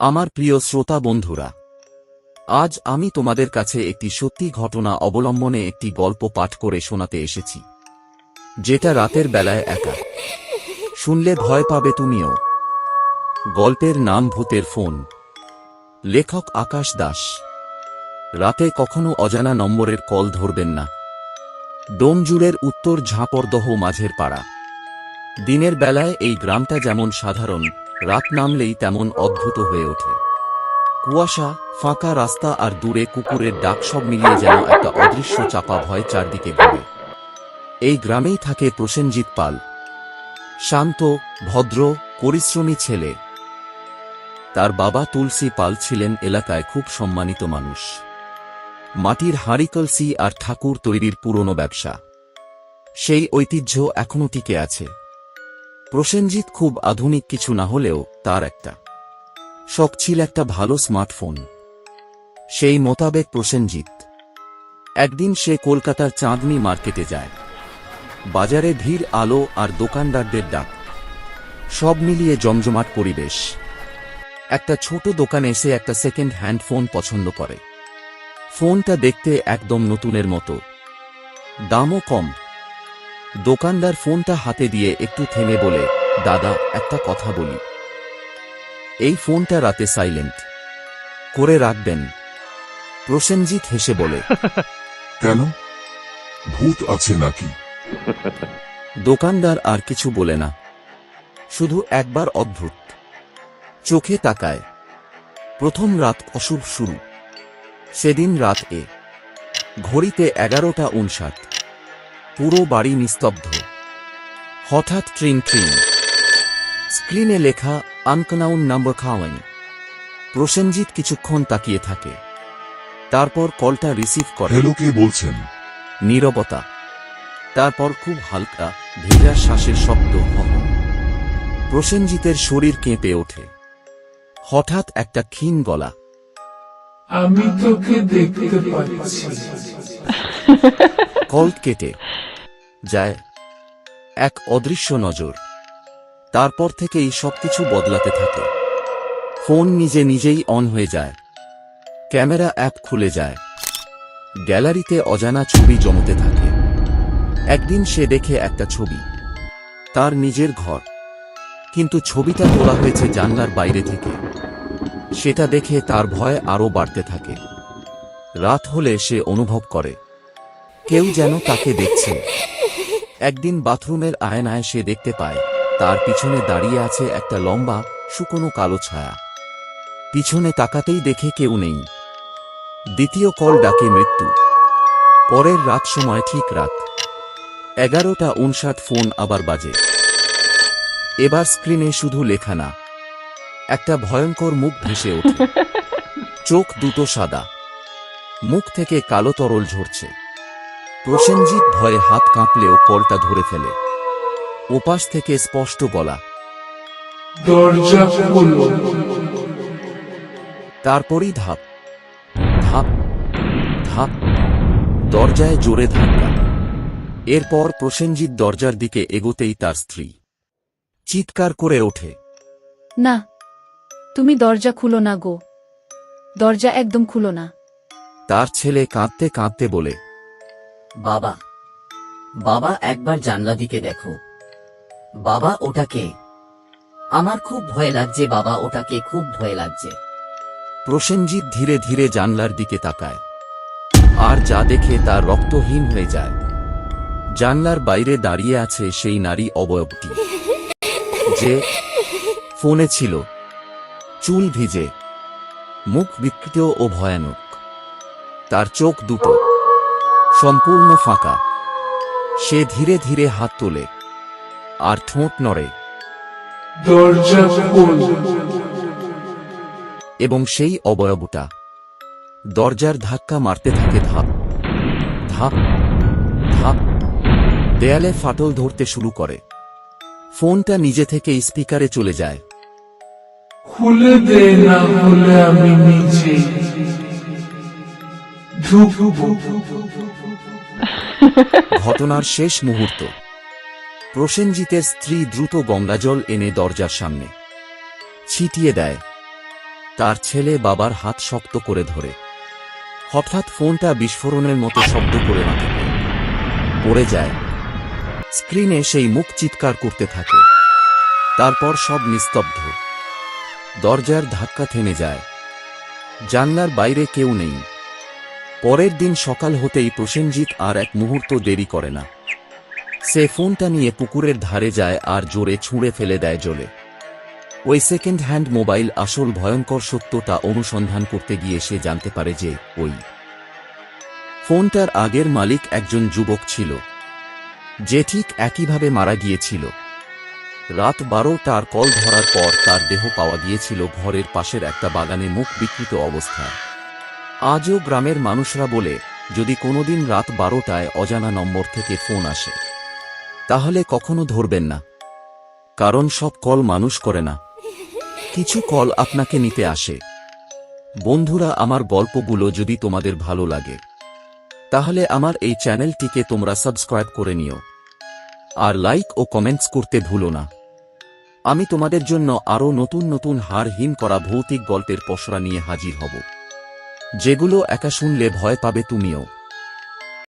আমার প্রিয় শ্রোতা বন্ধুরা, আজ আমি তোমাদের কাছে একটি সত্যি ঘটনা অবলম্বনে একটি গল্প পাঠ করে শোনাতে এসেছি, যেটা রাতের বেলায় একা শুনলে ভয় পাবে তুমিও। গল্পের নাম ভূতের ফোন। লেখক আকাশ দাস। রাতে কখনো অজানা নম্বরের কল ধরবেন না। ডোমজুড়ের উত্তর ঝাঁপরদহ মাঝের পাড়া। দিনের বেলায় এই গ্রামটা যেমন সাধারণ, রাত নামলেই তেমন অদ্ভুত হয়ে ওঠে। কুয়াশা, ফাঁকা রাস্তা আর দূরে কুকুরের ডাক সব মিলিয়ে যেন একটা অদৃশ্য চাপা ভয় চারদিকে ঘুরে। এই গ্রামেই থাকে প্রসেনজিৎ পাল। শান্ত, ভদ্র, পরিশ্রমী ছেলে। তার বাবা তুলসী পাল ছিলেন এলাকায় খুব সম্মানিত মানুষ। মাটির হাঁড়িকলসি আর ঠাকুর তৈরির পুরনো ব্যবসা, সেই ঐতিহ্য এখনও টিকে আছে। প্রসেনজিৎ খুব আধুনিক কিছু না হলেও তার একটা শখ ছিল, একটা ভালো স্মার্টফোন। সেই মোতাবেক প্রসেনজিৎ একদিন সে কলকাতার চাঁদনি মার্কেটে যায়। বাজারে ভিড়, আলো আর দোকানদারদের ডাক, সব মিলিয়ে জমজমাট পরিবেশ। একটা ছোট দোকানে এসে একটা সেকেন্ড হ্যান্ড ফোন পছন্দ করে। ফোনটা দেখতে একদম নতুনের মতো, দামও কম। দোকানদার ফোনটা হাতে দিয়ে একটু থেমে বলে, দাদা, একটা কথা বলি। এই ফোনটা রাতে সাইলেন্ট করে রাখবেন। প্রসেনজিৎ হেসে বলে, কেন, ভূত আছে নাকি? দোকানদার আর কিছু বলে না, শুধু একবার অদ্ভুত চোখে তাকায়। প্রথম রাত অশুভ শুরু। সেদিন রাত ঘড়িতে 11:59। পুরো বাড়ি নিস্তব্ধ। হঠাৎ ট্রিং ট্রিং। স্ক্রিনে লেখা আনকনাউন নাম্বার খাওয়ান। প্রসেনজিৎ কিছুক্ষণ তাকিয়ে থাকে, তারপর কলটা রিসিভ করে। হ্যালো, কে বলছেন? নীরবতা। তারপর খুব হালকা ভেজা শ্বাসের শব্দ। প্রসেনজিতের শরীর কেঁপে ওঠে। হঠাৎ একটা ক্ষীণ গলা, আমি তোকে দেখতে পাচ্ছি। কল কেটে যায় এক অদৃশ্য নজর। তারপর থেকেই সবকিছু বদলাতে থাকে। ফোন নিজে নিজেই অন হয়ে যায়, ক্যামেরা অ্যাপ খুলে যায়, গ্যালারিতে অজানা ছবি জমতে থাকে। একদিন সে দেখে একটা ছবি, তার নিজের ঘর, কিন্তু ছবিটা তোলা হয়েছে জানলার বাইরে থেকে। সেটা দেখে তার ভয় আরও বাড়তে থাকে। রাত হলে সে অনুভব করে কেউ যেন তাকে দেখছে। একদিন বাথরুমের আয়নায় সে দেখতে পায় তার পিছনে দাঁড়িয়ে আছে একটা লম্বা শুকনো কালো ছায়া। পিছনে তাকাতেই দেখে কেউ নেই। দ্বিতীয় কল ডাকে মৃত্যু। পরের রাত সময় ঠিক রাত 11:59। ফোন আবার বাজে। এবার স্ক্রিনে শুধু লেখা না, একটা ভয়ঙ্কর মুখ ভেসে ওঠে। চোখ দুটো সাদা, মুখ থেকে কালো তরল ঝরছে। প্রসেনজিৎ ভয়ে হাত কাঁপলেও কলটা ধরে ফেলে। ওপাশ থেকে স্পষ্ট গলা, দরজা খোলো। তারপরই ধাপ ধাপ ধাপ, দরজায় জোরে ধাক্কা। এরপর প্রসেনজিৎ দরজার দিকে এগোতেই তার স্ত্রী চিৎকার করে ওঠে, না, তুমি দরজা খুলো না গো, দরজা একদম খুলো না। তার ছেলে কাঁদতে কাঁদতে বলে, বাবা, বাবা, একবার জানলা দিকে দেখো। বাবা, ওটাকে, আমার খুব ভয় লাগছে বাবা, ওটাকে খুব ভয় লাগছে। প্রসেনজিৎ ধীরে ধীরে জানলার দিকে তাকায়, আর যা দেখে তার রক্তহীন হয়ে যায়। জানলার বাইরে দাঁড়িয়ে আছে সেই নারী অবয়বটি, যে ফোনে ছিল। চুল ভিজে, মুখ বিকৃত ও ভয়ানক। তার চোখ দুটো সম্পূর্ণ ফাঁকা। সে ধীরে ধীরে হাত তোলে আর ঠোঁট নড়ে, দরজা খোলো। এবং সেই অবয়বটা দরজার ধাক্কা মারতে থাকে। ধাপ ধাপ ধাপ। দেয়ালে ফাটল ধরতে শুরু করে। ফোনটা নিজে থেকে স্পিকারে চলে যায়। খুলে দে, না হলে আমি নিজে ঢুকবো। ঘটনার শেষ মুহূর্ত। প্রসেনজিতের স্ত্রী দ্রুত গঙ্গাজল এনে দরজার সামনে ছিটিয়ে দেয়। তার ছেলে বাবার হাত শক্ত করে ধরে। হঠাৎ ফোনটা বিস্ফোরণের মতো শব্দ করে মাথা পড়ে যায়। স্ক্রিনে সেই মুখ চিৎকার করতে থাকে। তারপর সব নিস্তব্ধ। দরজার ধাক্কা থেমে যায়। জানলার বাইরে কেউ নেই। পরের দিন সকাল হতেই প্রসেনজিৎ আর এক মুহূর্ত দেরি করে না। সে ফোনটা নিয়ে পুকুরের ধারে যায় আর জোরে ছুঁড়ে ফেলে দেয় জলে। ওই সেকেন্ড হ্যান্ড মোবাইল আসল ভয়ঙ্কর সত্যটা অনুসন্ধান করতে গিয়ে সে জানতে পারে যে ওই ফোনটার আগের মালিক একজন যুবক ছিল, যে ঠিক একইভাবে মারা গিয়েছিল। রাত 12টার কল ধরার পর তার দেহ পাওয়া গিয়েছিল ঘরের পাশের একটা বাগানে মুখ বিকৃত অবস্থায়। আজও গ্রামের মানুষরা বলে, যদি কোনোদিন রাত 12টায় অজানা নম্বর থেকে ফোন আসে তাহলে কখনো ধরবেন না, কারণ সব কল মানুষ করে না, কিছু কল আপনাকে নিতে আসে। বন্ধুরা, আমার গল্পগুলো যদি তোমাদের ভালো লাগে তাহলে আমার এই চ্যানেলটিকে তোমরা সাবস্ক্রাইব করে নিও আর লাইক ও কমেন্টস করতে ভুলো না। আমি তোমাদের জন্য আরও নতুন নতুন হাড়হীন করা ভৌতিক গল্পের পসরা নিয়ে হাজির হব, যেগুলো একা শুনলে ভয় পাবে তুমিও।